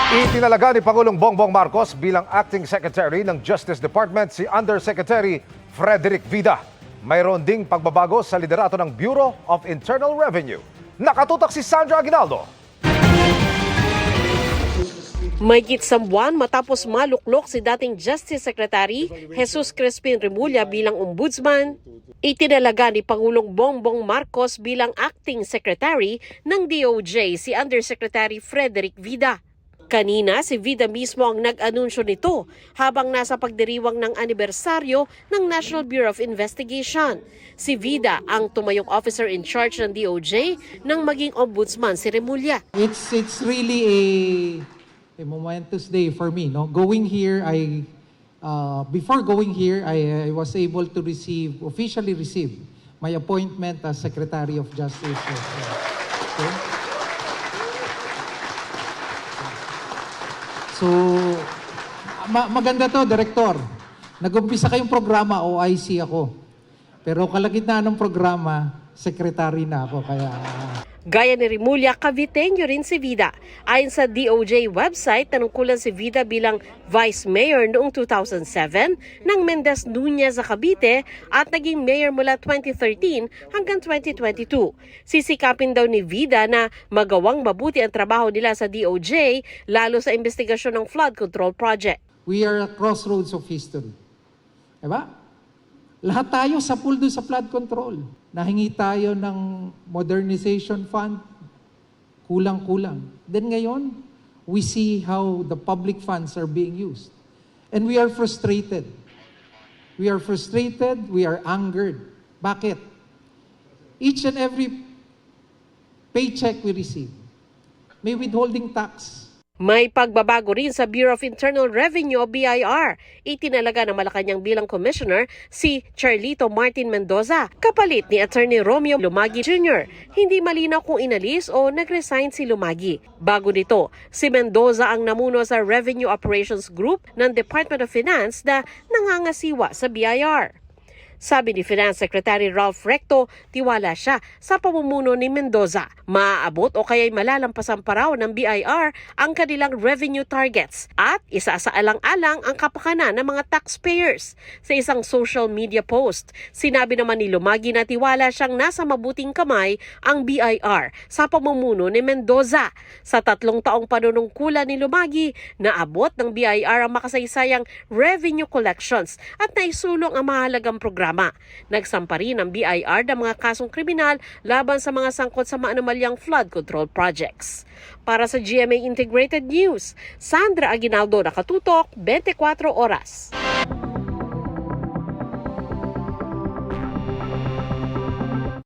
Itinalaga ni Pangulong Bongbong Marcos bilang Acting Secretary ng Justice Department si Undersecretary Frederick Vida. Mayroon ding pagbabago sa liderato ng Bureau of Internal Revenue. Nakatutak si Sandra Aguinaldo. Mahigit buwan matapos maluklok si dating Justice Secretary Jesus Crispin Remulla bilang ombudsman, itinalaga ni Pangulong Bongbong Marcos bilang Acting Secretary ng DOJ si Undersecretary Frederick Vida. Kanina, si Vida mismo ang nag-anunsyo nito habang nasa pagdiriwang ng anibersaryo ng National Bureau of Investigation. Si Vida ang tumayong officer in charge ng DOJ nang maging ombudsman si Remulla. It's really a momentous day for me. No, before going here, I was able to officially receive my appointment as Secretary of Justice. Okay. So, maganda to, Director. Nag-umpisa kayong programa, OIC ako. Pero kalagitnaan ng programa, Secretary na ako. Kaya Gaya ni Remulla, Caviteño rin si Vida. Ayon sa DOJ website, tanungkulan si Vida bilang Vice Mayor noong 2007 ng Mendez Nunez sa Cavite at naging mayor mula 2013 hanggang 2022. Sisikapin daw ni Vida na magawang mabuti ang trabaho nila sa DOJ, lalo sa investigasyon ng flood control project. we are at crossroads of history. Diba? Lahat tayo sa pool doon sa flood control. Nahingi tayo ng modernization fund, kulang-kulang. Then ngayon, we see how the public funds are being used. And we are frustrated. We are frustrated, we are angered. Bakit? Each and every paycheck we receive, may withholding tax. May pagbabago rin sa Bureau of Internal Revenue o BIR. Itinalaga ng Malacanang bilang commissioner si Charlito Martin Mendoza, kapalit ni Attorney Romeo Lumagi Jr. Hindi malinaw kung inalis o nag-resign si Lumagi. Bago nito, si Mendoza ang namuno sa Revenue Operations Group ng Department of Finance na nangangasiwa sa BIR. Sabi ni Finance Secretary Ralph Recto, tiwala siya sa pamumuno ni Mendoza. Maaabot o kaya'y malalampasan pa raw ng BIR ang kanilang revenue targets at isasaalang-alang ang kapakanan ng mga taxpayers. Sa isang social media post, sinabi naman ni Lumagi na tiwala siyang nasa mabuting kamay ang BIR sa pamumuno ni Mendoza. Sa 3 taong panunungkulan ni Lumagi, naabot ng BIR ang makasaysayang revenue collections at naisulong ang mahalagang programa. Nagsampa rin ang BIR ng mga kasong kriminal laban sa mga sangkot sa maanomalyang flood control projects. Para sa GMA Integrated News, Sandra Aguinaldo, nakatutok, 24 oras.